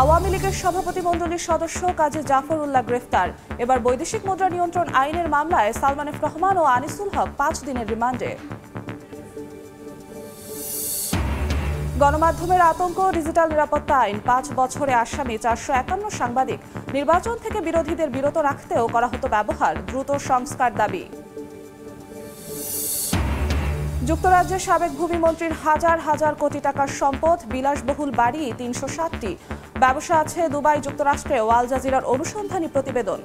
আওয়ামী লীগের সভাপতিমণ্ডলীর সদস্য কাজী জাফর উল্লাহ গ্রেফতার। এবার বৈদেশিক মুদ্রা নিয়ন্ত্রণ আইনের মামলায় সালমান এফ রহমান ও আনিসুল হক 5 দিনের রিমান্ডে। গণমাধ্যমের আতঙ্ক, ডিজিটাল নিরাপত্তা আইন 5 বছরে আসামি 451 সাংবাদিক। নির্বাচন থেকে বিরোধীদের বিরত রাখতেও করা হতো ব্যবহার, দ্রুত সংস্কার দাবি। যুক্তরাজ্যের সাবেক ভূমিমন্ত্রীর হাজার হাজার কোটি টাকার সম্পদ, বিলাসবহুল বাড়ি 360টি। ব্যবসা আছে দুবাই, যুক্তরাষ্ট্রে। আল জাজিরার অনুসন্ধানী প্রতিবেদন।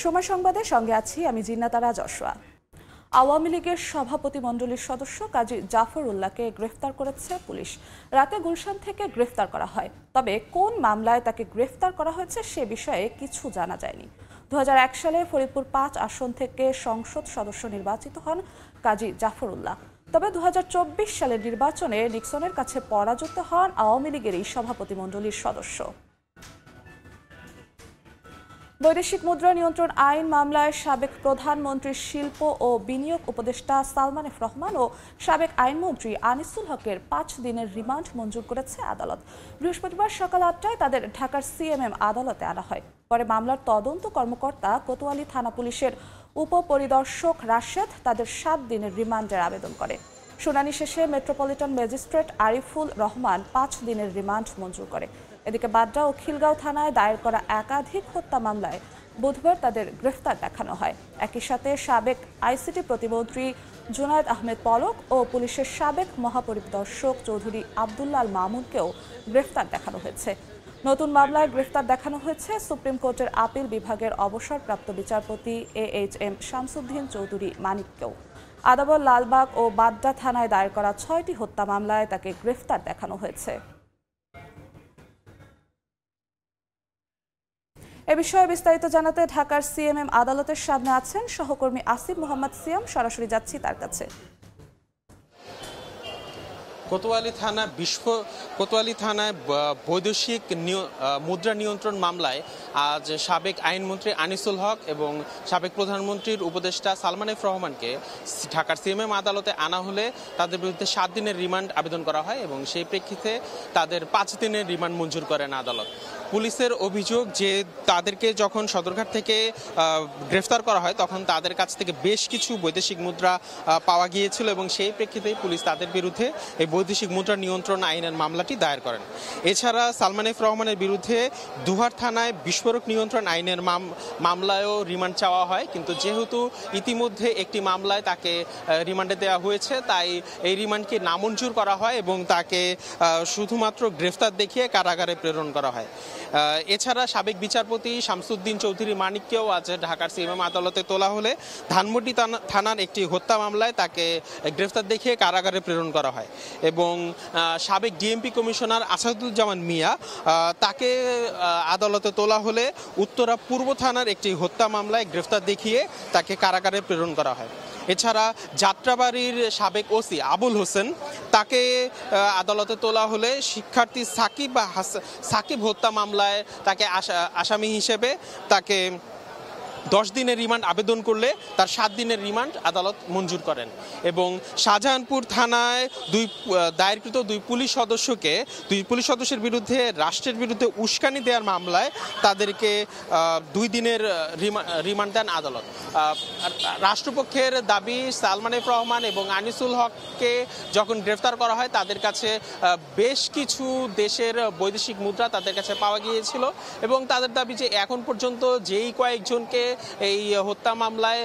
সময় সংবাদের সঙ্গে আছি আমি জিন্নাতারা জশোয়া। আওয়ামী লীগের সভাপতিমণ্ডলীর সদস্য কাজী জাফর উল্লাহকে গ্রেফতার করেছে পুলিশ। রাতে গুলশান থেকে গ্রেফতার করা হয়, তবে কোন মামলায় তাকে গ্রেফতার করা হয়েছে সে বিষয়ে কিছু জানা যায়নি। 2001 সালে ফরিদপুর 5 আসন থেকে সংসদ সদস্য নির্বাচিত হন কাজী জাফর উল্লাহ। তবে 2024 সালের নির্বাচনে নিক্সনের কাছে পরাজিত হন আওয়ামী লীগের এই সভাপতিমণ্ডলীর সদস্য। বৈদেশিক মুদ্রা নিয়ন্ত্রণ আইন মামলায় সাবেক প্রধানমন্ত্রীর শিল্প ও বিনিয়োগ উপদেষ্টা সালমান এফ রহমান ও সাবেক আইনমন্ত্রী আনিসুল হকের 5 দিনের রিমান্ড মঞ্জুর করেছে আদালত। বৃহস্পতিবার সকাল 8টায় তাদের ঢাকার সিএমএম আদালতে আনা হয়। পরে মামলার তদন্ত কর্মকর্তা কোতোয়ালি থানা পুলিশের উপপরিদর্শক রাশেদ তাদের 7 দিনের রিমান্ডের আবেদন করে। শুনানি শেষে মেট্রোপলিটন ম্যাজিস্ট্রেট আরিফুল রহমান 5 দিনের রিমান্ড মঞ্জুর করে। এদিকে বাড্ডা ও খিলগাঁও থানায় দায়ের করা একাধিক হত্যা মামলায় বুধবার তাদের গ্রেফতার দেখানো হয়। একই সাথে সাবেক আইসিটি প্রতিমন্ত্রী জুনায়েদ আহমেদ পলক ও পুলিশের সাবেক মহাপরিদর্শক চৌধুরী আব্দুল্লাহ আল মামুনকেও গ্রেফতার দেখানো হয়েছে। নতুন মামলায় গ্রেফতার দেখানো হয়েছে সুপ্রিম কোর্টের আপিল বিভাগের অবসরপ্রাপ্ত বিচারপতি AHM শামসুদ্দিন চৌধুরী মানিককেও। আদাবর, লালবাগ ও বাড্ডা থানায় দায়ের করা 6টি হত্যা মামলায় তাকে গ্রেফতার দেখানো হয়েছে। এ বিষয়ে বিস্তারিত জানাতে ঢাকার সিএমএম আদালতের সামনে আছেন সহকর্মী আসিফ মোহাম্মদ সিয়াম। সরাসরি যাচ্ছি তার কাছে। কোতোয়ালি থানায় বৈদেশিক মুদ্রা নিয়ন্ত্রণ মামলায় আজ সাবেক আইনমন্ত্রী আনিসুল হক এবং সাবেক প্রধানমন্ত্রীর উপদেষ্টা সালমান এফ রহমানকে ঢাকার সিএমএম আদালতে আনা হলে তাদের বিরুদ্ধে 7 দিনের রিমান্ড আবেদন করা হয় এবং সেই প্রেক্ষিতে তাদের 5 দিনের রিমান্ড মঞ্জুর করেন আদালত। পুলিশের অভিযোগ যে তাদেরকে যখন সদরঘাট থেকে গ্রেফতার করা হয় তখন তাদের কাছ থেকে বেশ কিছু বৈদেশিক মুদ্রা পাওয়া গিয়েছিল এবং সেই প্রেক্ষিতেই পুলিশ তাদের বিরুদ্ধে এই বৈদেশিক মুদ্রা নিয়ন্ত্রণ আইনের মামলাটি দায়ের করেন। এছাড়া সালমান এফ রহমানের বিরুদ্ধে দুহার থানায় বিস্ফোরক নিয়ন্ত্রণ আইনের মামলায়ও রিমান্ড চাওয়া হয়, কিন্তু যেহেতু ইতিমধ্যে একটি মামলায় তাকে রিমান্ডে দেওয়া হয়েছে তাই এই রিমান্ডকে নামঞ্জুর করা হয় এবং তাকে শুধুমাত্র গ্রেফতার দেখিয়ে কারাগারে প্রেরণ করা হয়। এছাড়া সাবেক বিচারপতি শামসুদ্দিন চৌধুরী মানিককেও আজ ঢাকার সিএমএম আদালতে তোলা হলে ধানমন্ডি থানার একটি হত্যা মামলায় তাকে গ্রেফতার দেখিয়ে কারাগারে প্রেরণ করা হয় এবং সাবেক ডিএমপি কমিশনার আসাদুজ্জামান মিয়া তাকে আদালতে তোলা হলে উত্তরা পূর্ব থানার একটি হত্যা মামলায় গ্রেফতার দেখিয়ে তাকে কারাগারে প্রেরণ করা হয়। এছাড়া যাত্রাবাড়ির সাবেক ওসি আবুল হোসেন তাকে আদালতে তোলা হলে শিক্ষার্থী সাকিব হত্যা মামলায় তাকে আসামি হিসেবে তাকে 10 দিনের রিমান্ড আবেদন করলে তার 7 দিনের রিমান্ড আদালত মঞ্জুর করেন এবং শাহজাহানপুর থানায় দায়েরকৃত দুই পুলিশ সদস্যের বিরুদ্ধে রাষ্ট্রের বিরুদ্ধে উস্কানি দেওয়ার মামলায় তাদেরকে 2 দিনের রিমান্ড দেন আদালত। রাষ্ট্রপক্ষের দাবি সালমান এফ রহমান এবং আনিসুল হককে যখন গ্রেফতার করা হয় তাদের কাছে বেশ কিছু দেশের বৈদেশিক মুদ্রা তাদের কাছে পাওয়া গিয়েছিল এবং তাদের দাবি যে এখন পর্যন্ত যেই কয়েকজনকে এই হত্যা মামলায়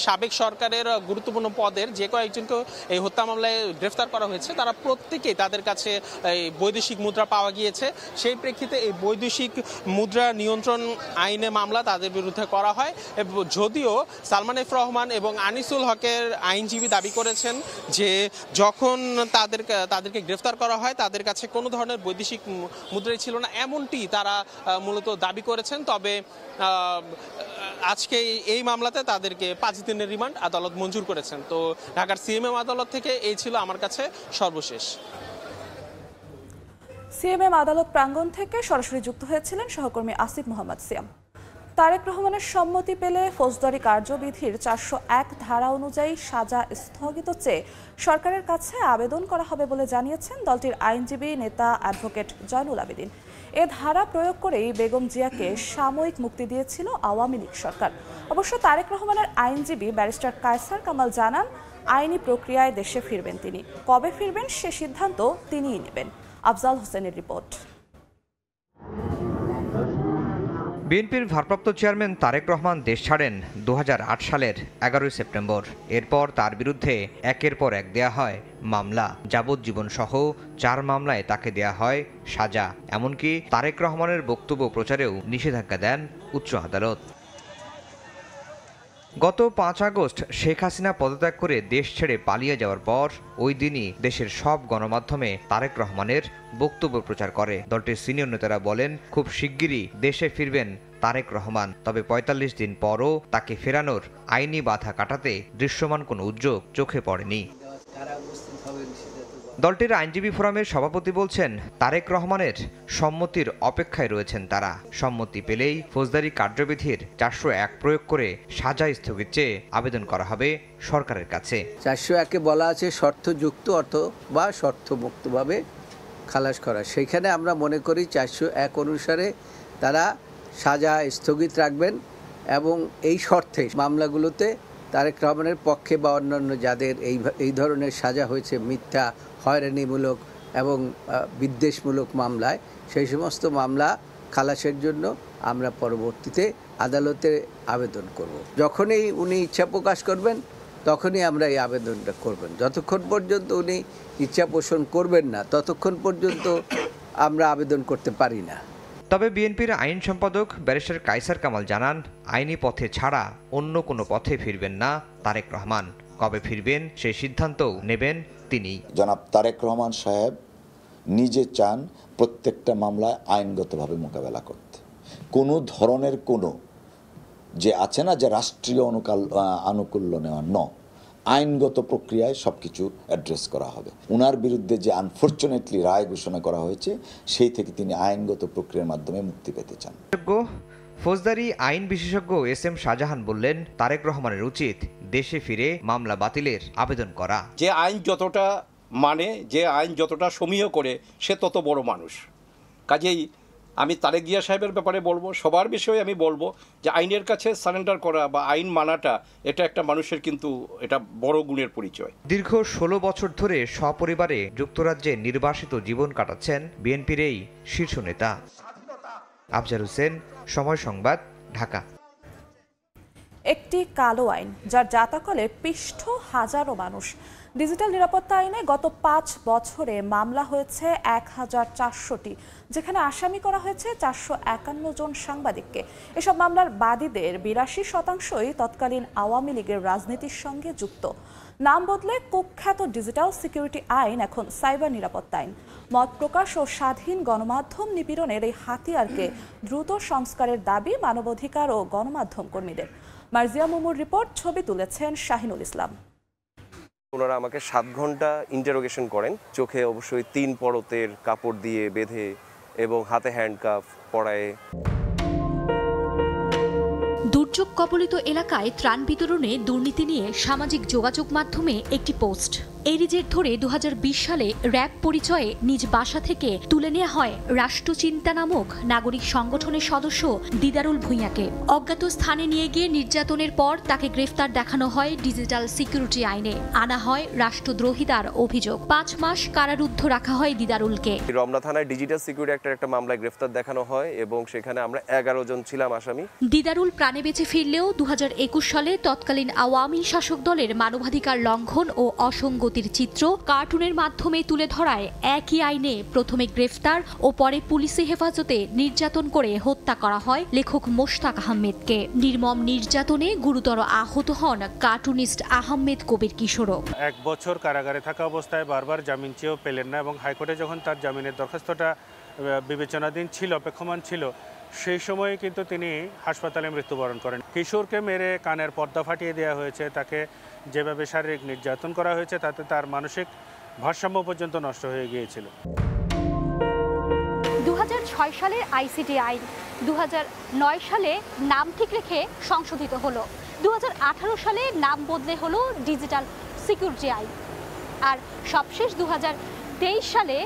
সাবেক সরকারের গুরুত্বপূর্ণ পদের যে কয়েকজনকে এই হত্যা মামলায় গ্রেফতার করা হয়েছে তারা প্রত্যেকেই তাদের কাছে এই বৈদেশিক মুদ্রা পাওয়া গিয়েছে। সেই প্রেক্ষিতে এই বৈদেশিক মুদ্রা নিয়ন্ত্রণ আইনে মামলা তাদের বিরুদ্ধে করা হয়। যদিও সালমান এফ রহমান এবং আনিসুল হকের আইনজীবী দাবি করেছেন যে যখন তাদেরকে গ্রেফতার করা হয় তাদের কাছে কোনো ধরনের বৈদেশিক মুদ্রাই ছিল না, এমনটি তারা মূলত দাবি করেছেন। তবে আজকে এই মামলাতে তাদেরকে 5 দিনের রিমান্ড আদালত মঞ্জুর করেছেন। তো ঢাকার সিএমএম আদালত থেকে এই ছিল আমার কাছে সর্বশেষ। সিএমএম আদালত প্রাঙ্গণ থেকে সরাসরি যুক্ত হয়েছিলেন সহকর্মী আসিফ মোহাম্মদ সিয়াম। তারেক রহমানের সম্মতি পেলে ফৌজদারি কার্যবিধির 401 ধারা অনুযায়ী সাজা স্থগিত চেয়ে সরকারের কাছে আবেদন করা হবে বলে জানিয়েছেন দলটির আইনজীবী নেতা অ্যাডভোকেট জয়নুল আবেদিন। এ ধারা প্রয়োগ করেই বেগম জিয়াকে সাময়িক মুক্তি দিয়েছিল আওয়ামী লীগ সরকার। অবশ্য তারেক রহমানের আইনজীবী ব্যারিস্টার কায়সার কামাল জানান, আইনি প্রক্রিয়ায় দেশে ফিরবেন তিনি। কবে ফিরবেন সে সিদ্ধান্ত তিনিই নেবেন। আফজাল হোসেনের রিপোর্ট। বিএনপির ভারপ্রাপ্ত চেয়ারম্যান তারেক রহমান দেশ ছাড়েন 2008 সালের 11 সেপ্টেম্বর। এরপর তার বিরুদ্ধে একের পর এক দেয়া হয় মামলা। যাবজ্জীবন সহ 4 মামলায় তাকে দেয়া হয় সাজা। এমনকি তারেক রহমানের বক্তব্য প্রচারেও নিষেধাজ্ঞা দেন উচ্চ আদালত। গত 5 আগস্ট শেখ হাসিনা পদত্যাগ করে দেশ ছেড়ে পালিয়ে যাওয়ার পর ওই দিনই দেশের সব গণমাধ্যমে তারেক রহমানের বক্তব্য প্রচার করে। দলটির সিনিয়র নেতারা বলেন, খুব শিগগিরই দেশে ফিরবেন তারেক রহমান। তবে 45 দিন পরও তাকে ফেরানোর আইনি বাধা কাটাতে দৃশ্যমান কোনো উদ্যোগ চোখে পড়েনি। দলটির আইনজীবী ফোরামের সভাপতি বলছেন, তারেক রহমানের সম্মতির অপেক্ষায় রয়েছেন তারা। সম্মতি পেলেই ফৌজদারি কার্যবিধির 401 প্রয়োগ করে সাজা স্থগিত চেয়ে আবেদন করা হবে সরকারের কাছে। 401-এ বলা আছে শর্তযুক্ত অর্থ বা শর্তমুক্তভাবে খালাস করা। সেইখানে আমরা মনে করি 401 অনুসারে তারা সাজা স্থগিত রাখবেন এবং এই শর্তে মামলাগুলোতে তারেক রহমানের পক্ষে বা অন্যান্য যাদের এই ধরনের সাজা হয়েছে মিথ্যা, হয়রানিমূলক এবং বিদ্বেষমূলক মামলায়, সেই সমস্ত মামলা খালাসের জন্য আমরা পরবর্তীতে আদালতে আবেদন করব। যখনই উনি ইচ্ছা প্রকাশ করবেন তখনই আমরা এই আবেদনটা করবেন। যতক্ষণ পর্যন্ত উনি ইচ্ছা পোষণ করবেন না ততক্ষণ পর্যন্ত আমরা আবেদন করতে পারি না। তবে বিএনপির আইন সম্পাদক ব্যারিস্টার কায়সার কামাল জানান, আইনি পথে ছাড়া অন্য কোনো পথে ফিরবেন না তারেক রহমান। কবে ফিরবেন সেই সিদ্ধান্তও নেবেন তিনি। জনাব তারেক রহমান সাহেব নিজে চান প্রত্যেকটা মামলায় আইনগতভাবে মোকাবেলা করতে। কোনো ধরনের কোনো যে আছে না যে রাষ্ট্রীয় আনুকূল্য নেওয়া আইনগত প্রক্রিয়ায় সবকিছু অ্যাড্রেস করা হবে। উনার বিরুদ্ধে যে আনফরচুনেটলি রায় ঘোষণা করা হয়েছে সেই থেকে তিনি আইনগত প্রক্রিয়ার মাধ্যমে মুক্তি পেতে চান। ফৌজদারি আইন বিশেষজ্ঞ এস.এম. শাহজাহান বললেন, তারেক রহমানের উচিত দেশে ফিরে মামলা বাতিলের আবেদন করা। যে আইন যতটা যে আইন যতটা সমীহ করে সে তত বড় মানুষ। কাজেই আমি তারেক জিয়া সাহেবের ব্যাপারে বলবো, সবার বিষয়ে আমি বলবো যে আইনের কাছে সারেন্ডার করা বা আইন মানাটা এটা একটা মানুষের কিন্তু এটা বড় গুণের পরিচয়। দীর্ঘ 16 বছর ধরে সপরিবারে যুক্তরাজ্যে নির্বাসিত জীবন কাটাচ্ছেন বিএনপির এই শীর্ষ নেতা। আফজাল হোসেন, সময় সংবাদ, ঢাকা। একটি কালো আইন যার জাতাকলে পিষ্ট হাজারো মানুষ। ডিজিটাল নিরাপত্তা আইনে গত 5 বছরে মামলা হয়েছে 1400টি, যেখানে আসামি করা হয়েছে 451 জন সাংবাদিককে। এসব মামলার বাদীদের 82% তৎকালীন আওয়ামী লীগের রাজনীতির সঙ্গে যুক্ত। নাম বদলে কুখ্যাত ডিজিটাল সিকিউরিটি আইন এখন সাইবার নিরাপত্তা আইন। মত প্রকাশ ও স্বাধীন গণমাধ্যম নিপীড়নের এই হাতিয়ারকে দ্রুত সংস্কারের দাবি মানবাধিকার ও গণমাধ্যম কর্মীদের। মার্জিয়া মুমুর রিপোর্ট, ছবি তুলেছেন শাহিনুল ইসলাম। ওনারা আমাকে 7 ঘন্টা ইন্টারোগেশন করেন, চোখে অবশ্যই 3 পরতের কাপড় দিয়ে বেঁধে এবং হাতে হ্যান্ডকাফ পরায়ে। দুর্যোগ কবলিত এলাকায় ত্রাণ বিতরণে দুর্নীতি নিয়ে সামাজিক যোগাযোগ মাধ্যমে একটি পোস্ট। এরই জের ধরে 2020 সালে র্যাব পরিচয়ে নিজ বাসা থেকে তুলে নেওয়া হয় রাষ্ট্রচিন্তা নামক নাগরিক সংগঠনের সদস্য দিদারুল ভূঁইয়াকে। অজ্ঞাত স্থানে নিয়ে গিয়ে নির্যাতনের পর তাকে গ্রেফতার দেখানো হয় ডিজিটাল সিকিউরিটি আইনে। আনা হয় রাষ্ট্রদ্রোহিতার অভিযোগ। 5 মাস কারারুদ্ধ রাখা হয় দিদারুলকে। রমনা থানায় ডিজিটাল সিকিউরিটি অ্যাক্টের একটা মামলায় গ্রেফতার দেখানো হয় এবং সেখানে আমরা 11 জন ছিলাম আসামি। দিদারুল প্রাণে বেঁচে ফিরলেও 2021 সালে তৎকালীন আওয়ামী শাসক দলের মানবাধিকার লঙ্ঘন ও অসঙ্গতির চিত্র কার্টুনের মাধ্যমে তুলে ধরায় একই আইনে প্রথমে গ্রেফতার ও পরে পুলিশি হেফাজতে নির্যাতন করে হত্যা করা হয় লেখক মোশতাক আহমেদকে। নির্মম নির্যাতনে গুরুতর আহত হন কার্টুনিস্ট আহমেদ কবির কিশোরও। 1 বছর কারাগারে থাকা অবস্থায় বারবার জামিন চেয়েও পেলেন না এবং হাইকোর্টে যখন তার জামিনের দরখাস্তটা বিবেচনাধীন ছিল, অপেক্ষমান ছিল, সেই সময়ে কিন্তু তিনি হাসপাতালে মৃত্যুবরণ করেন। কিশোরকে মেরে কানের পর্দা ফাটিয়ে দেওয়া হয়েছে, তাকে যেভাবে শারীরিক নির্যাতন করা হয়েছে তাতে তার মানসিক ভারসাম্য পর্যন্ত নষ্ট হয়ে গিয়েছিল। সালের আইসিটি আইন 2009 সালে নাম ঠিক রেখে সংশোধিত হলো, 2018 সালে নাম বদলে হলো ডিজিটাল সিকিউরিটি আইন, আর সবশেষ 2023 সালে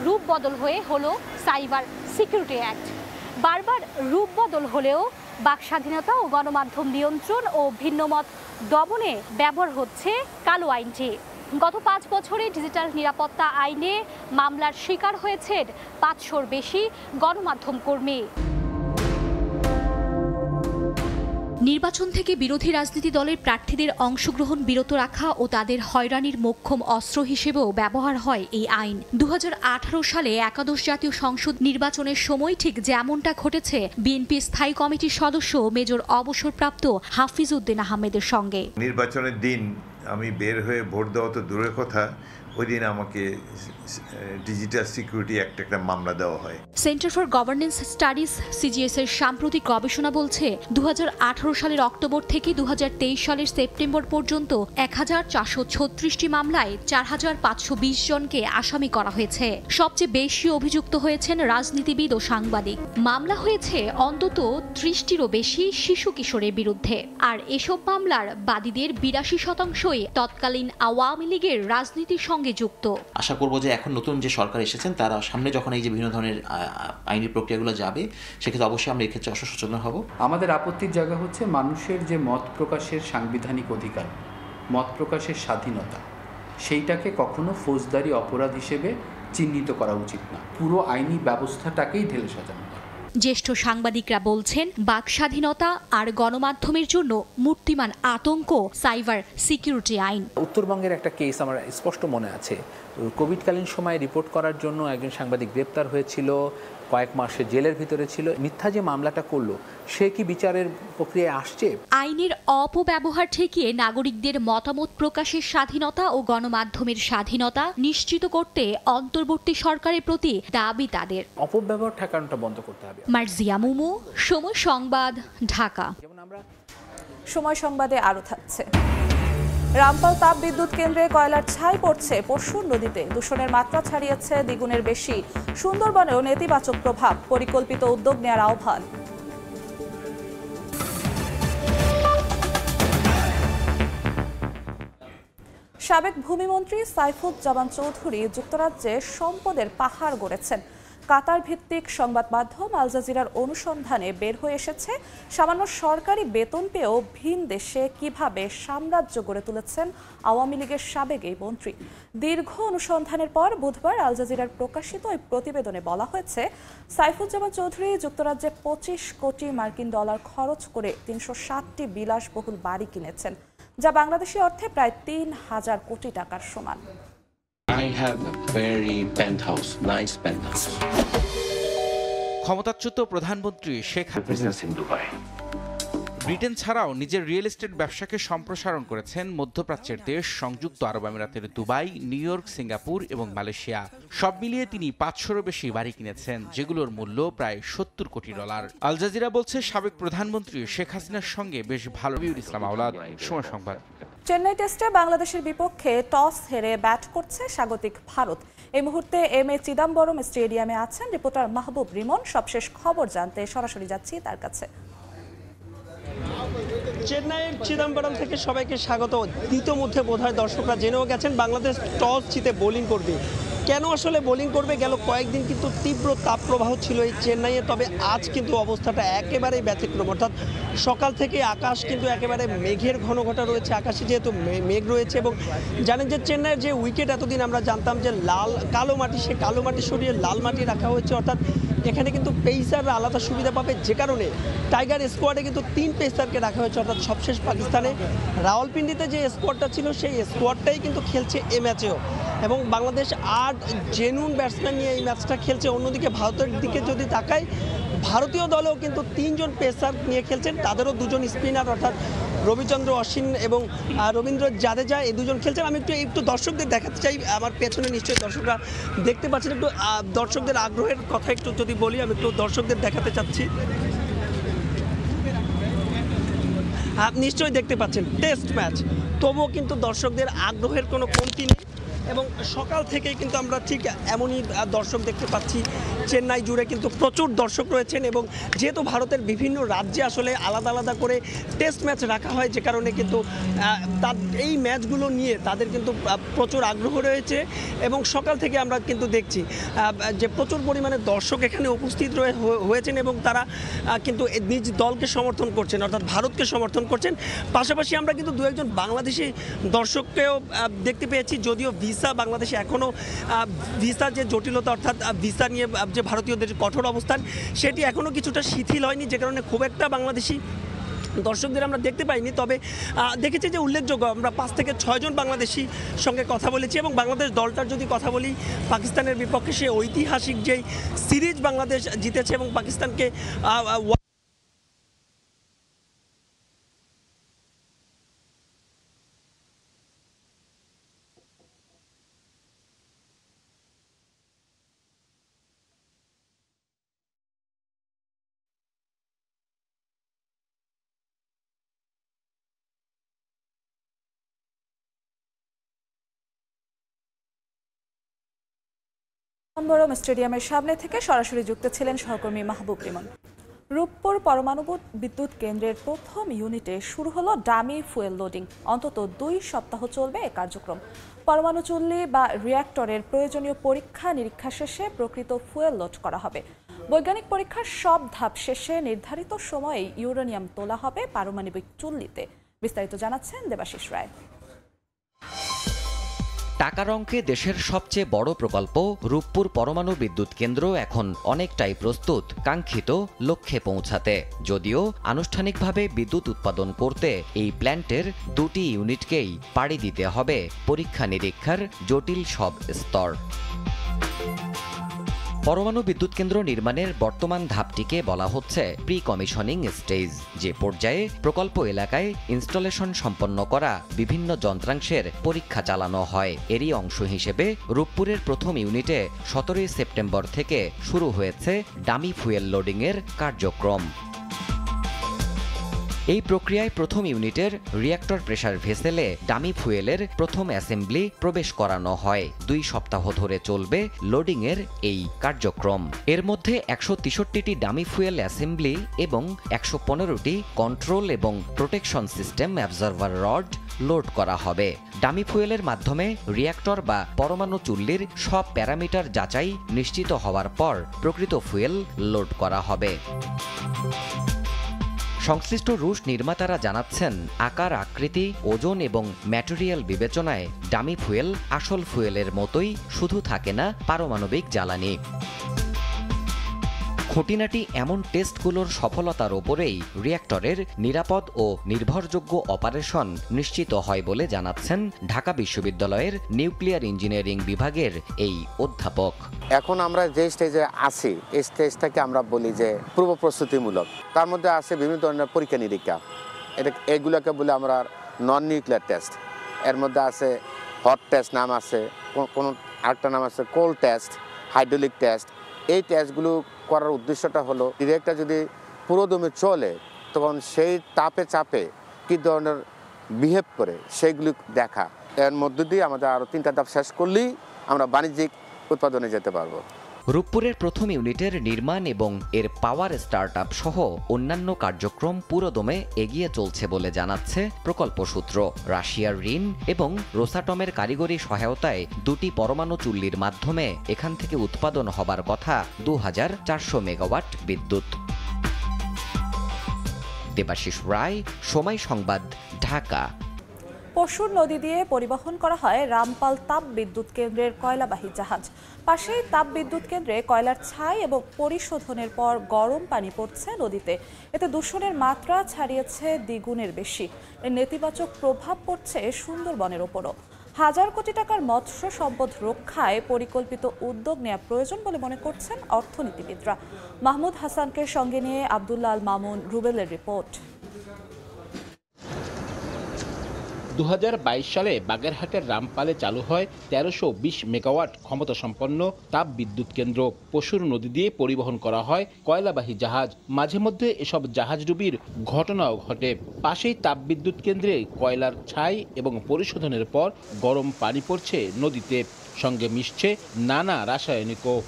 রূপ বদল হয়ে হলো সাইবার সিকিউরিটি অ্যাক্ট। বারবার রূপ বদল হলেও বাক স্বাধীনতা ও গণমাধ্যম নিয়ন্ত্রণ ও ভিন্নমত দমনে ব্যবহার হচ্ছে কালো আইনটি। গত 5 বছরে ডিজিটাল নিরাপত্তা আইনে মামলার শিকার হয়েছেন 500-র বেশি গণমাধ্যম কর্মী। নির্বাচন থেকে বিরোধী রাজনীতি দলের প্রার্থীদের অংশগ্রহণ বিরত রাখা ও তাদের হয়রানির মোক্ষম অস্ত্র হিসেবেও ব্যবহার হয় এই আইন। 2018 সালে একাদশ জাতীয় সংসদ নির্বাচনের সময় ঠিক যেমনটা ঘটেছে বিএনপি স্থায়ী কমিটির সদস্য মেজর অবসরপ্রাপ্ত হাফিজ উদ্দিন আহমেদের সঙ্গে। নির্বাচনের দিন আমি বের হয়ে ভোট দেওয়া তো দূরের কথা, ওই দিন আমাকে ডিজিটাল সিকিউরিটি একটা মামলা দেওয়া হয়। Centre for governance studies CGS এর সাম্প্রতিক গবেষণা বলছে 2018 সালের অক্টোবর থেকে 2023 সালের সেপ্টেম্বর পর্যন্ত 1436টি মামলায় 4520 জনকে আসামি করা হয়েছে। সবচেয়ে বেশি অভিযুক্ত হয়েছেন রাজনীতিবিদ ও সাংবাদিক। মামলা হয়েছে অন্তত 30টিরও বেশি শিশু কিশোরের বিরুদ্ধে, আর এসব মামলার বাদীদের 82%ই তৎকালীন আওয়ামী লীগের রাজনীতির সঙ্গে যুক্ত। আশা করব যে এখন নতুন যে সরকার এসেছেন তারা সামনে যখন এই যে বিভিন্ন ধরনের আইনি প্রক্রিয়াগুলো যাবে, সেক্ষেত্রে অবশ্যই আমরা এক্ষেত্রে সচেতন হব। আমাদের আপত্তির জায়গা হচ্ছে মানুষের যে মত প্রকাশের সাংবিধানিক অধিকার, মত প্রকাশের স্বাধীনতা, সেইটাকে কখনো ফৌজদারি অপরাধ হিসেবে চিহ্নিত করা উচিত না। পুরো আইনি ব্যবস্থাটাকেই ঢেলে সাজানো। জ্যেষ্ঠ সাংবাদিকরা বলছেন, বাক স্বাধীনতা আর গণমাধ্যমের জন্য মূর্তিমান আতঙ্ক সাইবার সিকিউরিটি আইন। উত্তরবঙ্গের একটা কেস আমার স্পষ্ট মনে আছে। কোভিডকালীন সময়ে রিপোর্ট করার জন্য একজন সাংবাদিক গ্রেপ্তার হয়েছিল, কয়েক মাসে জেলের ভিতরে ছিল। মিথ্যা যে মামলাটা করলো, সে কি বিচারের প্রক্রিয়ায় আসছে? আইনের অপব্যবহার ঠেকিয়ে নাগরিকদের মতামত প্রকাশের স্বাধীনতা ও গণমাধ্যমের স্বাধীনতা নিশ্চিত করতে অন্তর্বর্তী সরকারের প্রতি দাবি তাদের। অপব্যবহার ঠেকানোটা বন্ধ করতে হবে। মার্জিয়া মুমু, সময় সংবাদ, ঢাকা। সময় সংবাদে আরো থাকছে। রামপাল তাপ বিদ্যুৎ কেন্দ্রে কয়লার ছাই পড়ছে পরশুর নদীতে, দূষণের মাত্রা ছাড়িয়েছে দ্বিগুণের বেশি। সুন্দরবনেও নেতিবাচক প্রভাব, পরিকল্পিত উদ্যোগ নেওয়ার আহ্বান। সাবেক ভূমিমন্ত্রী সাইফুজ্জামান চৌধুরী যুক্তরাজ্যে সম্পদের পাহাড় গড়েছেন। কাতার ভিত্তিক সংবাদ মাধ্যম আল জাজিরার অনুসন্ধানে বের হয়ে এসেছে, সামান্য সরকারি বেতন পেয়েও ভিন দেশে কিভাবে সাম্রাজ্য গড়ে তুলেছেন আওয়ামী লীগের সাবেক এই মন্ত্রী। দীর্ঘ অনুসন্ধানের পর বুধবার আল জাজিরার প্রকাশিত এই প্রতিবেদনে বলা হয়েছে, সাইফুজ্জামান চৌধুরী যুক্তরাজ্যে 25 কোটি মার্কিন ডলার খরচ করে 360টি বিলাসবহুল বাড়ি কিনেছেন, যা বাংলাদেশি অর্থে প্রায় 3000 কোটি টাকার সমান। I have a very penthouse, nice penthouse. ক্ষমতাচ্যুত প্রধানমন্ত্রী Sheikh Business in Dubai. Britain ছাড়াও নিজের রিয়েল এস্টেট ব্যবসাকে সম্প্রসারণ করেছেন মধ্যপ্রাচ্যের দেশ সংযুক্ত আরব আমিরাতের দুবাই, নিউ ইয়র্ক, সিঙ্গাপুর এবং মালয়েশিয়া। সব মিলিয়ে তিনি 500-রও বেশি বাড়ি কিনেছেন, যেগুলোর মূল্য প্রায় 70 কোটি ডলার। আল জাজিরা বলছে, সাবেক প্রধানমন্ত্রী শেখ হাসিনার সঙ্গে বেশ ভালো। ইসলাম আওলাদ, সময় সংবাদ। চেন্নাই টেস্টে বাংলাদেশের বিপক্ষে টস হেরে ব্যাট করছে স্বাগতিক ভারত। এই মুহূর্তে এম.এ. চিদাম্বরম স্টেডিয়ামে আছেন রিপোর্টার মাহবুব রিমন। সবশেষ খবর জানতে সরাসরি যাচ্ছি তার কাছে। চেন্নাইয়ের চিদাম্বরম থেকে সবাইকে স্বাগত। ইতিমধ্যে বোধহয় দর্শকরা জেনেও গেছেন বাংলাদেশ টস জিতে বোলিং করবে। কেন আসলে বোলিং করবে? গেল কয়েকদিন কিন্তু তীব্র তাপপ্রবাহ ছিল এই চেন্নাইয়ে, তবে আজ কিন্তু অবস্থাটা একেবারেই ব্যতিক্রম। অর্থাৎ সকাল থেকে আকাশ কিন্তু একেবারে মেঘের ঘনঘটা রয়েছে, আকাশে যেহেতু মেঘ রয়েছে। এবং জানেন যে চেন্নাইয়ের যে উইকেট এতদিন আমরা জানতাম যে কালো মাটি, সে কালো মাটি সরিয়ে লাল মাটি রাখা হয়েছে। অর্থাৎ এখানে কিন্তু পেসাররা আলাদা সুবিধা পাবে, যে কারণে টাইগার স্কোয়াডে কিন্তু 3 পেসারকে রাখা হয়েছে। অর্থাৎ সবশেষ পাকিস্তানে রাওয়ালপিন্ডিতে যে স্কোয়াডটা ছিল সেই স্কোয়াডটাই কিন্তু খেলছে এ ম্যাচেও। এবং বাংলাদেশ 8 জেনুইন ব্যাটসম্যান নিয়ে এই ম্যাচটা খেলছে। অন্যদিকে ভারতের দিকে যদি তাকাই, ভারতীয় দলেও কিন্তু 3 জন পেসার নিয়ে খেলছেন, তাদেরও 2 জন স্পিনার অর্থাৎ রবিচন্দ্র অশ্বিন এবং রবীন্দ্র জাদেজা, এই 2 জন খেলছেন। আমি একটু দর্শকদের দেখাতে চাই, আমার পেছনে নিশ্চয়ই দর্শকরা দেখতে পাচ্ছেন। একটু দর্শকদের আগ্রহের কথা একটু যদি বলি, আমি একটু দর্শকদের দেখাতে চাচ্ছি। নিশ্চয়ই দেখতে পাচ্ছেন টেস্ট ম্যাচ, তবুও কিন্তু দর্শকদের আগ্রহের কোনো কমতি নেই। এবং সকাল থেকেই কিন্তু আমরা ঠিক এমনই দর্শক দেখতে পাচ্ছি। চেন্নাই জুড়ে কিন্তু প্রচুর দর্শক রয়েছেন এবং যেহেতু ভারতের বিভিন্ন রাজ্যে আসলে আলাদা আলাদা করে টেস্ট ম্যাচ রাখা হয়, যে কারণে কিন্তু এই ম্যাচগুলো নিয়ে তাদের কিন্তু প্রচুর আগ্রহ রয়েছে এবং সকাল থেকে আমরা কিন্তু দেখছি যে প্রচুর পরিমাণে দর্শক এখানে উপস্থিত হয়েছেন এবং তারা কিন্তু নিজ দলকে সমর্থন করছেন, অর্থাৎ ভারতকে সমর্থন করছেন। পাশাপাশি আমরা কিন্তু দু একজন বাংলাদেশি দর্শককেও দেখতে পেয়েছি, যদিও ভিসা বাংলাদেশে এখনও ভিসা যে জটিলতা, অর্থাৎ ভিসা নিয়ে যে ভারতীয়দের কঠোর অবস্থান, সেটি এখনও কিছুটা শিথিল হয়নি, যে কারণে খুব একটা বাংলাদেশি দর্শকদের আমরা দেখতে পাইনি। তবে দেখেছি যে উল্লেখযোগ্য আমরা 5 থেকে 6 জন বাংলাদেশি সঙ্গে কথা বলেছি এবং বাংলাদেশ দলটার যদি কথা বলি, পাকিস্তানের বিপক্ষে সে ঐতিহাসিক যেই সিরিজ বাংলাদেশ জিতেছে এবং পাকিস্তানকে বড়ম স্টেডিয়ামের সামনে থেকে সরাসরি যুক্ত ছিলেন সহকর্মী মাহবুব রিমন। রূপপুর পরমাণু বিদ্যুৎ কেন্দ্রের প্রথম ইউনিটে শুরু হলো ডামি ফুয়েল লোডিং। অন্তত 2 সপ্তাহ চলবে এই কার্যক্রম। পরমাণু চুল্লি বা রিঅ্যাক্টরের প্রয়োজনীয় পরীক্ষা নিরীক্ষা শেষে প্রকৃত ফুয়েল লোড করা হবে। বৈজ্ঞানিক পরীক্ষার সব ধাপ শেষে নির্ধারিত সময়ে ইউরেনিয়াম তোলা হবে পারমাণবিক চুল্লিতে। বিস্তারিত জানাচ্ছেন দেবাশিস রায়। টাকার অঙ্কে দেশের সবচেয়ে বড় প্রকল্প রূপপুর পরমাণু বিদ্যুৎ কেন্দ্র এখন অনেকটাই প্রস্তুত কাঙ্ক্ষিত লক্ষ্যে পৌঁছাতে। যদিও আনুষ্ঠানিকভাবে বিদ্যুৎ উৎপাদন করতে এই প্ল্যান্টের 2টি ইউনিটকেই পাড়ি দিতে হবে পরীক্ষা নিরীক্ষার জটিল সব স্তর। পরমাণু বিদ্যুৎ কেন্দ্র নির্মাণের বর্তমান ধাপটিকে বলা হচ্ছে প্রি কমিশনিং স্টেজ, যে পর্যায়ে প্রকল্প এলাকায় ইনস্টলেশন সম্পন্ন করা বিভিন্ন যন্ত্রাংশের পরীক্ষা চালানো হয়। এরই অংশ হিসেবে রূপপুরের প্রথম ইউনিটে 17 সেপ্টেম্বর থেকে শুরু হয়েছে ডামি ফুয়েল লোডিংয়ের কার্যক্রম। এই প্রক্রিয়ায় প্রথম ইউনিটের রিঅ্যাক্টর প্রেসার ভেসেলে ডামি ফুয়েলের প্রথম অ্যাসেম্বলি প্রবেশ করানো হয়। 2 সপ্তাহ ধরে চলবে লোডিংয়ের এই কার্যক্রম। এর মধ্যে 163টি ডামি ফুয়েল অ্যাসেম্বলি এবং 115টি কন্ট্রোল এবং protection system absorber rod load করা হবে। ডামি ফুয়েলের মাধ্যমে রিঅ্যাক্টর বা পরমাণু চুল্লির সব প্যারামিটার যাচাই নিশ্চিত হওয়ার পর প্রকৃত ফুয়েল লোড করা হবে। সংশ্লিষ্ট রুশ নির্মাতারা জানাচ্ছেন, আকার আকৃতি ওজন এবং ম্যাটেরিয়াল বিবেচনায় ডামি ফুয়েল আসল ফুয়েলের মতোই শুধু থাকে না পারমাণবিক জ্বালানি। খুঁটিনাটি এমন টেস্টগুলোর সফলতার ওপরেই রিঅ্যাক্টরের নিরাপদ ও নির্ভরযোগ্য অপারেশন নিশ্চিত হয় বলে জানাচ্ছেন ঢাকা বিশ্ববিদ্যালয়ের নিউক্লিয়ার ইঞ্জিনিয়ারিং বিভাগের এই অধ্যাপক। এখন আমরা যে স্টেজে আছি এই স্টেজটাকে আমরা বলি যে পূর্ব প্রস্তুতিমূলক। তার মধ্যে আছে বিভিন্ন ধরনের পরীক্ষা নিরীক্ষা, এগুলোকে বলে আমরা নন নিউক্লিয়ার টেস্ট। এর মধ্যে আছে হট টেস্ট নাম আছে, কোনো আরেকটা নাম আছে কোল্ড টেস্ট, হাইড্রোলিক টেস্ট। এই টেস্টগুলো করার উদ্দেশ্যটা হলো রিঅ্যাক্টরটা যদি পুরোদমে চলে তখন সেই তাপে চাপে কী ধরনের বিহেভ করে সেইগুলি দেখা। এর মধ্য দিয়ে আমাদের আরও 3টা ধাপ শেষ করলেই আমরা বাণিজ্যিক উৎপাদনে যেতে পারবো। রূপপুরের প্রথম ইউনিটের নির্মাণ এবং এর পাওয়ার স্টার্টআপ সহ অন্যান্য কার্যক্রম পুরোদমে এগিয়ে চলছে বলে জানাচ্ছে প্রকল্প সূত্র। রাশিয়ার ঋণ এবং রোসাটমের কারিগরি সহায়তায় 2টি পরমাণু চুল্লির মাধ্যমে এখান থেকে উৎপাদন হবার কথা 2400 মেগাওয়াট বিদ্যুৎ। দেবাশিস রায়, সময় সংবাদ, ঢাকা। পশুর নদী দিয়ে পরিবহন করা হয় রামপাল তাপ বিদ্যুৎ কেন্দ্রের কয়লাবাহী জাহাজ। পাশেই তাপ বিদ্যুৎ কেন্দ্রে কয়লার ছাই এবং পরিশোধনের পর গরম পানি পড়ছে নদীতে। এতে দূষণের মাত্রা ছাড়িয়েছে দ্বিগুণের বেশি। এর নেতিবাচক প্রভাব পড়ছে সুন্দরবনের ওপরও। হাজার কোটি টাকার মৎস্য সম্পদ রক্ষায় পরিকল্পিত উদ্যোগ নেওয়া প্রয়োজন বলে মনে করছেন অর্থনীতিবিদরা। মাহমুদ হাসানকে সঙ্গে নিয়ে আব্দুল্লাহ আল মামুন, রুবেলের রিপোর্ট। 2022 সালে বাগেরহাটের রামপালে চালু হয় 1320 মেগাওয়াট ক্ষমতা সম্পন্ন তাপ বিদ্যুৎ কেন্দ্র। পশুর নদী দিয়ে পরিবহন করা হয় কয়লাবাহী জাহাজ। মাঝে মধ্যে এসব জাহাজডুবির ঘটনাও ঘটে। পাশেই তাপ বিদ্যুৎ কেন্দ্রে কয়লার ছাই এবং পরিশোধনের পর গরম পানি পড়ছে নদীতে, সঙ্গে মিশছে নানা রাসায়নিকও।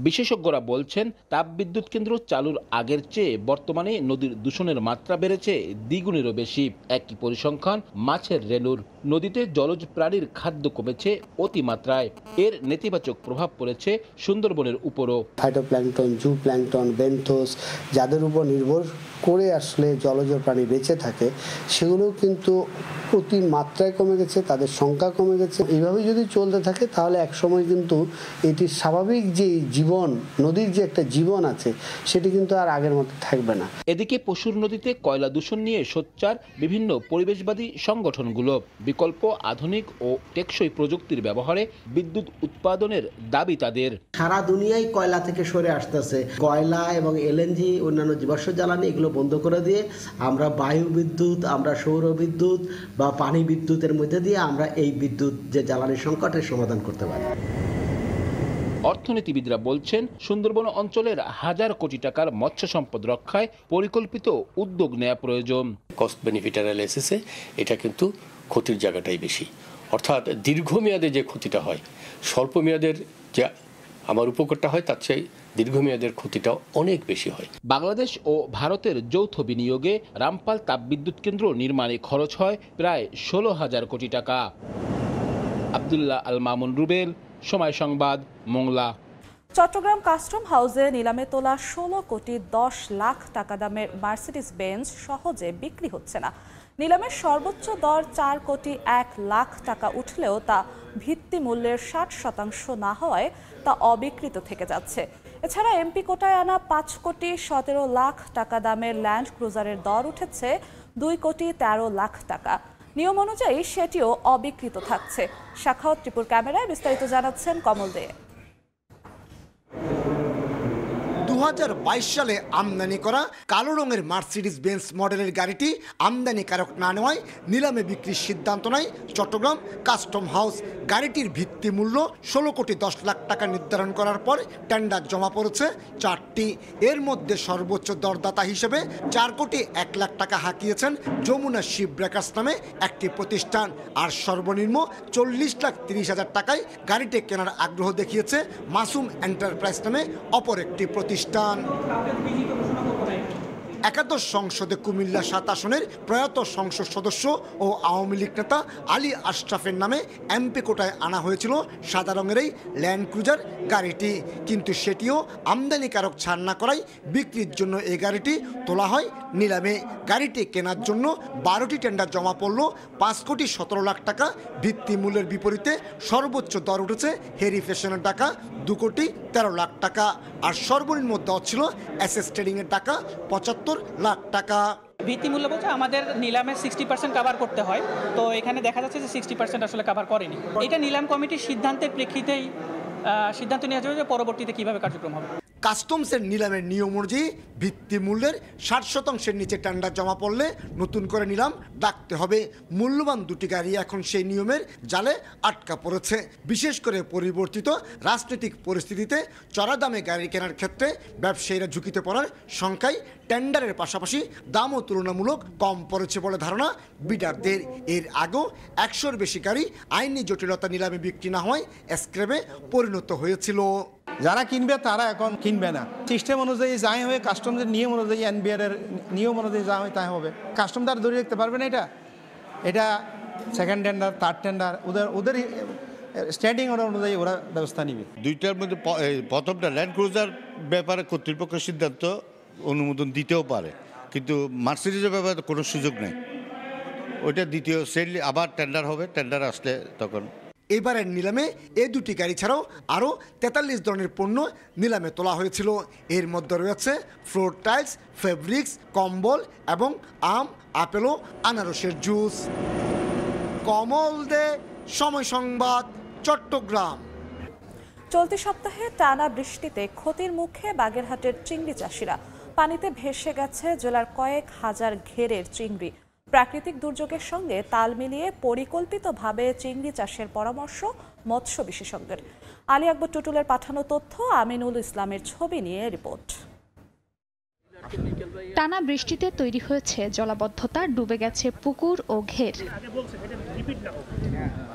বিশেষজ্ঞরা বলছেন তাপবিদ্যুৎ কেন্দ্র চালুর আগের চেয়ে বর্তমানে নদীর দূষণের মাত্রা বেড়েছে দ্বিগুণেরও বেশি। একই পরিসংখ্যান মাছের রেণুর। নদীতে জলজ প্রাণীর খাদ্য কমেছে অতিমাত্রায়। এর নেতিবাচক প্রভাব পড়েছে সুন্দরবনের উপরও। ফাইটোপ্ল্যাঙ্কটন, জু প্ল্যাঙ্কটন, বেন্থোস যাদের উপর নির্ভর করে আসলে জলজ প্রাণী বেঁচে থাকে, সেগুলো কিন্তু অতিমাত্রায় কমে গেছে, তাদের সংখ্যা কমে গেছে। এইভাবে যদি চলতে থাকে তাহলে একসময় কিন্তু এটির স্বাভাবিক যে জীবন, নদীর যে একটা জীবন আছে, সেটি কিন্তু আর আগের মতো থাকবে না। এদিকে পশুর নদীতে কয়লা দূষণ নিয়ে সোচ্চার বিভিন্ন পরিবেশবাদী সংগঠনগুলো। বিকল্প আধুনিক ও টেকসই প্রযুক্তির ব্যবহারে বিদ্যুৎ উৎপাদনের দাবি তাদের। সারা দুনিয়ায় কয়লা থেকে সরে আসতেছে। কয়লা এবং এলএনজি, অন্যান্য জীবাশ্ম জ্বালানি এগুলো বন্ধ করে দিয়ে আমরা বায়ু বিদ্যুৎ, আমরা সৌর বিদ্যুৎ বা পানি বিদ্যুতের মধ্যে দিয়ে আমরা এই বিদ্যুৎ যে জ্বালানি সংকটের সমাধান করতে পারি। অর্থনীতিবিদরা বলছেন সুন্দরবন অঞ্চলের হাজার কোটি টাকার মৎস্য সম্পদ রক্ষায় পরিকল্পিত উদ্যোগ নেওয়া প্রয়োজন। কস্ট বেনিফিট অ্যানালাইসিসে এটা কিন্তু ক্ষতির জায়গাটাই বেশি। অর্থাৎ দীর্ঘমেয়াদে যে ক্ষতিটা হয়, স্বল্প মেয়াদের যে আমার উপকারটা হয় তার চেয়ে দীর্ঘমেয়াদের ক্ষতিটাও অনেক বেশি হয়। বাংলাদেশ ও ভারতের যৌথ বিনিয়োগে রামপাল তাপবিদ্যুৎ কেন্দ্র নির্মাণে খরচ হয় প্রায় 16,000 কোটি টাকা। আব্দুল্লাহ আল মামুন রুবেল, সময় সংবাদ, মোংলা। চট্টগ্রাম কাস্টম হাউসে নিলামে তোলা 16 কোটি 10 লাখ টাকা দামের মার্সিডিজ বেঞ্জ সহজে বিক্রি হচ্ছে না। নিলামের সর্বোচ্চ দর 4 কোটি 1 লাখ টাকা উঠলেও তা ভিত্তি মূল্যের 60% না হওয়ায় তা অবিকৃত থেকে যাচ্ছে। এছাড়া এমপি কোটায় আনা 5 কোটি 17 লাখ টাকা দামের ল্যান্ড ক্রুজারের দর উঠেছে 2 কোটি 13 লাখ টাকা। নিয়ম অনুযায়ী সেটিও অবিকৃত থাকছে। সাখাওয়াত টিপুর ক্যামেরায় বিস্তারিত জানাচ্ছেন কমল দে। 2022 সালে আমদানি করা কালো রঙের মার্সিডিজ বেঞ্জ মডেলের গাড়িটি আমদানিকারক না নেওয়ায় নিলামে বিক্রির সিদ্ধান্ত নেয় চট্টগ্রাম কাস্টম হাউস। গাড়িটির ভিত্তি মূল্য 16 কোটি 10 লাখ টাকা নির্ধারণ করার পর টেন্ডার জমা পড়েছে 4টি। এর মধ্যে সর্বোচ্চ দরদাতা হিসেবে 4 কোটি 1 লাখ টাকা হাঁকিয়েছেন যমুনা শিপ ব্রেকার্স নামে একটি প্রতিষ্ঠান। আর সর্বনিম্ন 40,30,000 টাকায় গাড়িটি কেনার আগ্রহ দেখিয়েছে মাসুম এন্টারপ্রাইজ নামে অপর একটি প্রতিষ্ঠান। একাদশ সংসদে কুমিল্লা 7 আসনের প্রয়াত সংসদ সদস্য ও আওয়ামী লীগ নেতা আলী আশরাফের নামে এমপি কোটায় আনা হয়েছিল সাদা রঙের এই ল্যান্ড ক্রুজার গাড়িটি, কিন্তু সেটিও আমদানিকারক ছাড় না করায় বিক্রির জন্য এই গাড়িটি তোলা হয় নিলামে। গাড়িটি কেনার জন্য 12টি টেন্ডার জমা পড়ল 5 কোটি 17 লাখ টাকা। ভিত্তি মূল্যের বিপরীতে সর্বোচ্চ দর উঠেছে হেরি ফ্যাশনের টাকা 2 কোটি 13 লাখ টাকা। আর সর্বনিম্ন দর ছিল এসএস ট্রেডিংয়ের টাকা 75 লাখ টাকা। ভিত্তি মূল্য বলতে আমাদের নিলামে 60% কভার করতে হয়, তো এখানে দেখা যাচ্ছে যে 60% আসলে কভার করেনি। এটা নিলাম কমিটির সিদ্ধান্তের প্রেক্ষিতেই সিদ্ধান্ত নেওয়া যাবে যে পরবর্তীতে কিভাবে কার্যক্রম হবে। কাস্টমসের নিলামের নিয়ম অনুযায়ী ভিত্তি মূল্যের 60% নিচে টেন্ডার জমা পড়লে নতুন করে নিলাম ডাকতে হবে। মূল্যবান 2টি গাড়ি এখন সেই নিয়মের জালে আটকা পড়েছে। বিশেষ করে পরিবর্তিত রাজনৈতিক পরিস্থিতিতে চড়া দামে গাড়ি কেনার ক্ষেত্রে ব্যবসায়ীরা ঝুঁকিতে পড়ার সংখ্যায় টেন্ডারের পাশাপাশি দামও তুলনামূলক কম পড়েছে বলে ধারণা বিডারদের। এর আগেও 100-এর বেশি গাড়ি আইনি জটিলতা নিলামে বিক্রি না হওয়ায় স্ক্র্যাপে পরিণত হয়েছিল। যারা কিনবে তারা এখন কিনবে না। সিস্টেম অনুযায়ী যাই হবে, কাস্টমসের নিয়ম অনুযায়ী, এনবিআর এর নিয়ম অনুযায়ী যা হয় তাই হবে। কাস্টম তারা ধরে রাখতে পারবে না। এটা সেকেন্ড টেন্ডার, থার্ড টেন্ডার, ওদের স্ট্যান্ডিং অর্ডার অনুযায়ী ওরা ব্যবস্থা নিবে। দুইটার মধ্যে প্রথমটা ল্যান্ড ক্রুজার ব্যাপারে কর্তৃপক্ষের সিদ্ধান্ত অনুমোদন দিতেও পারে, কিন্তু মার্সিডিজের ব্যাপারে কোনো সুযোগ নেই। ওইটা দ্বিতীয় সেল আবার টেন্ডার হবে, টেন্ডার আসলে তখন। এবারের নিলামে এই 2টি গাড়ি ছাড়াও আরও 43 ধরনের পণ্য নিলামে তোলা হয়েছিল। এর মধ্যে রয়েছে ফ্লোর টাইলস, ফেব্রিক্স, কম্বল এবং আম, আপেল ও আনারসের জুস। কমল দে, সময় সংবাদ, চট্টগ্রাম। চলতি সপ্তাহে টানা বৃষ্টিতে ক্ষতির মুখে বাগেরহাটের চিংড়ি চাষিরা। পানিতে ভেসে গেছে জেলার কয়েক হাজার ঘেরের চিংড়ি। প্রাকৃতিক দুর্যোগের সঙ্গে তাল মিলিয়ে পরিকল্পিতভাবে চিংড়ি চাষের পরামর্শ মৎস্য বিশেষজ্ঞের। আলী আকবর টুটুলের পাঠানো তথ্য, আমিনুল ইসলামের ছবি নিয়ে রিপোর্ট। টানা বৃষ্টিতে তৈরি হয়েছে জলাবদ্ধতা, ডুবে গেছে পুকুর ও ঘের।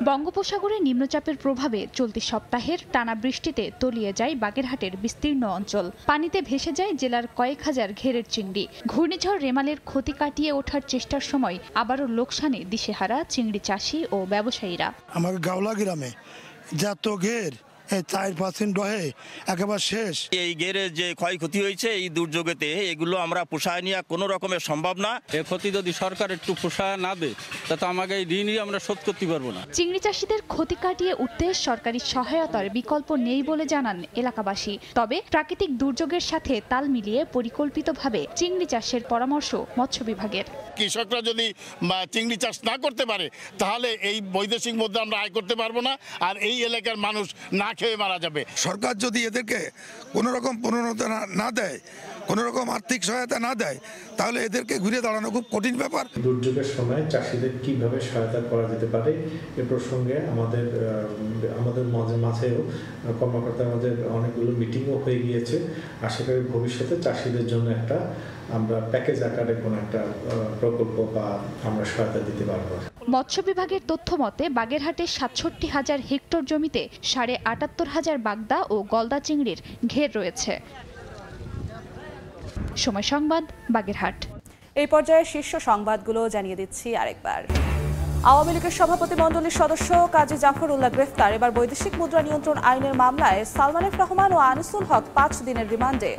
বঙ্গোপসাগরে নিম্নচাপের প্রভাবে চলতি সপ্তাহের টানা বৃষ্টিতে তলিয়ে যায় বাগেরহাটের বিস্তীর্ণ অঞ্চল। পানিতে ভেসে যায় জেলার কয়েক হাজার ঘেরের চিংড়ি। ঘূর্ণিঝড় রেমালের ক্ষতি কাটিয়ে ওঠার চেষ্টার সময় আবারও লোকসানে দিশেহারা চিংড়ি চাষি ও ব্যবসায়ীরা। আমার গাওলা গ্রামে যত ঘের 4% ডহে একেবারে শেষ। এই গেরের যে ক্ষয়ক্ষতি হয়েছে এই দুর্যোগেতে, এগুলো আমরা পোষায় নেওয়া কোনো রকমের সম্ভব না। এই ক্ষতি যদি সরকার একটু পোষায় না দেয় তাতে আমাকে এই ঋণই আমরা শোধ করতে পারবো না। চিংড়ি চাষিদের ক্ষতি কাটিয়ে উঠতে সরকারি সহায়তার বিকল্প নেই বলে জানান এলাকাবাসী। তবে প্রাকৃতিক দুর্যোগের সাথে তাল মিলিয়ে পরিকল্পিতভাবে চিংড়ি চাষের পরামর্শ মৎস্য বিভাগের। কৃষকরা যদি চিংড়ি চাষ না করতে পারে তাহলে এই বৈদেশিক মুদ্রা আমরা আয় করতে পারবো না, আর এই এলাকার মানুষ না খেয়ে মারা যাবে। সরকার যদি এদেরকে কোনো রকম প্রণোদনা না দেয়, কোনো রকম আর্থিক সহায়তা না দেয়, তাহলে এদেরকে ঘুরে দাঁড়ানো খুব কঠিন ব্যাপার। দুর্যোগের সময় চাষিদের কিভাবে সহায়তা করা যেতে পারে এ প্রসঙ্গে আমাদের মাঝেও কর্মকর্তার মাঝে অনেকগুলো মিটিংও হয়ে গিয়েছে। আশা করি ভবিষ্যতে চাষিদের জন্য একটা আমরা প্যাকেজ আকারে কোনো একটা প্রকল্প বা আমরা সহায়তা দিতে পারবো। মৎস্য বিভাগের তথ্য মতে বাগেরহাটে 67,000 হেক্টর জমিতে 78,500 বাগদা ও গলদা চিংড়ির ঘের রয়েছে। সময় সংবাদ, বাগেরহাট। এই পর্যায়ে শীর্ষ সংবাদগুলো জানিয়ে দিচ্ছি আরেকবার। আওয়ামী লীগের সভাপতি মণ্ডলীর সদস্য কাজী জাফর উল্লাহ গ্রেফতার। এবার বৈদেশিক মুদ্রা নিয়ন্ত্রণ আইনের মামলায় সালমান এফ রহমান ও আনিসুল হক 5 দিনের রিমান্ডে।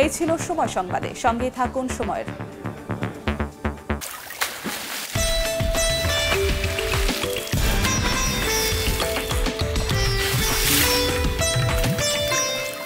এই ছিল সময় সংবাদে, সঙ্গেই থাকুন সময়ের।